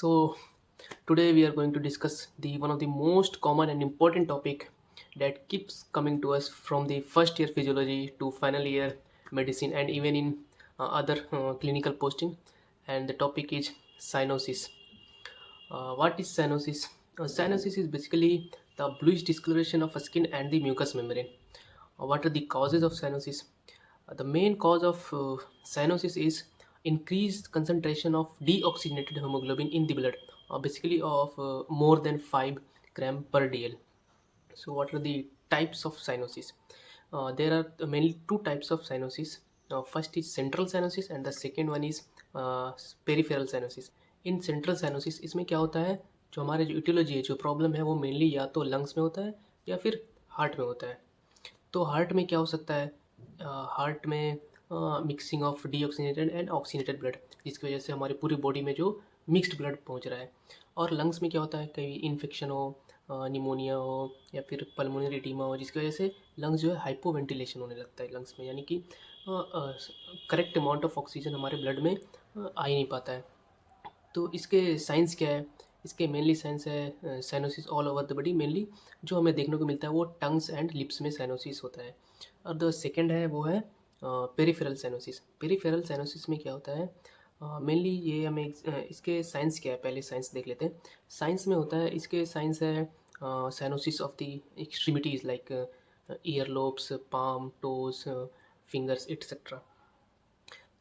So today we are going to discuss the one of the most common and important topic that keeps coming to us from the first year physiology to final year medicine and even in other clinical posting, and the topic is cyanosis. What is cyanosis? Cyanosis is basically the bluish discoloration of a skin and the mucous membrane. What are the causes of cyanosis? The main cause of cyanosis is increased concentration of deoxygenated hemoglobin in the blood, basically of more than 5 gram per dl. So, what are the types of cyanosis? There are mainly two types of cyanosis. First is central cyanosis and the second one is peripheral cyanosis. In central cyanosis इसमें क्या होता है, जो हमारे जो etiology है, जो problem है, वो मेनली या तो लंग्स में होता है या फिर हार्ट में होता है. तो हार्ट में क्या हो सकता है? हार्ट में mixing of deoxygenated and oxygenated blood, जिसकी वजह से हमारी पूरी बॉडी में जो मिक्स्ड ब्लड पहुंच रहा है. और लंग्स में क्या होता है, कहीं इन्फेक्शन हो, निमोनिया हो या फिर पल्मोनरी एडीमा हो, जिसकी वजह से लंग्स जो है हाइपो वेंटिलेशन होने लगता है लंग्स में, यानी कि करेक्ट अमाउंट ऑफ ऑक्सीजन हमारे ब्लड में आ ही नहीं पाता है. तो इसके साइंस क्या है? इसके मेनली साइंस है cyanosis all over the body. Mainly जो हमें देखने को मिलता है वो टंग्स एंड लिप्स में साइनोसिस होता है. और द सेकेंड है वो है पेरिफेरल साइनोसिस. पेरिफेरल साइनोसिस में क्या होता है? मेनली ये हमें इसके साइंस क्या है, पहले साइंस देख लेते हैं. साइंस में होता है, इसके साइंस है cyanosis of the extremities like year lobes, palm, toes, fingers etcetera.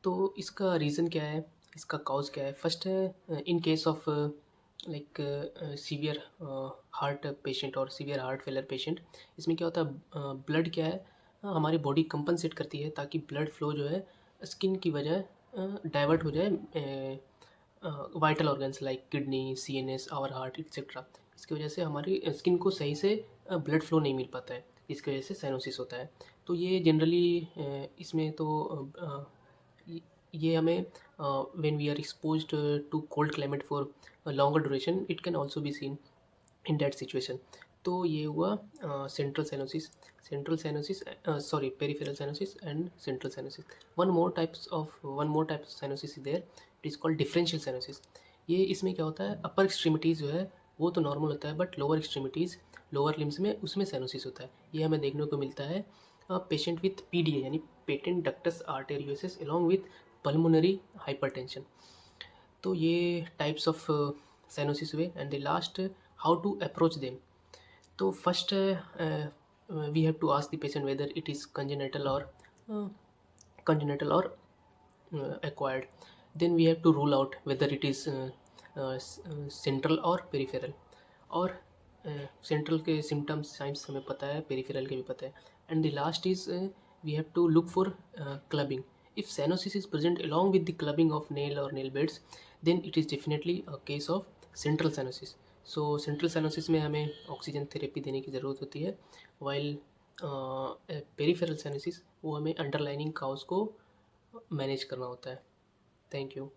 तो इसका रीज़न क्या है, इसका कॉज क्या है? फर्स्ट है in case of like severe heart patient और सीवियर हार्ट फेलर पेशेंट. इसमें क्या होता है, ब्लड क्या है, हमारी बॉडी कंपनसेट करती है ताकि ब्लड फ्लो जो है स्किन की वजह डाइवर्ट हो जाए vital organs like kidney, CNS, our heart etcetera. इसकी वजह से हमारी स्किन को सही से ब्लड फ्लो नहीं मिल पाता है, इसकी वजह से साइनोसिस होता है. तो ये जनरली इसमें तो ये हमें when we are exposed to cold climate for longer duration, it can also be seen in that situation. तो ये हुआ central cyanosis, sorry, peripheral cyanosis and central cyanosis. One more type of cyanosis is there, it is called differential cyanosis. ये इसमें क्या होता है, अपर extremities जो है वो तो नॉर्मल होता है, but lower extremities, lower limbs में, उसमें साइनोसिस होता है. ये हमें देखने को मिलता है पेशेंट विथ पीडीए यानी patent ductus arteriosus along with pulmonary hypertension. तो ये टाइप्स ऑफ साइनोसिस हुए. And the last, how to approach them. तो first we have to ask the patient whether it is congenital or acquired. Then we have to rule out whether it is central or peripheral. और central के symptoms signs हमें पता है, peripheral के भी पता है. And the last is we have to look for clubbing. If cyanosis is present along with the clubbing of nail or nail beds, then it is definitely a case of central cyanosis. So central cyanosis में हमें oxygen therapy देने की ज़रूरत होती है, while peripheral cyanosis वो हमें underlining cause को मैनेज करना होता है. Thank you.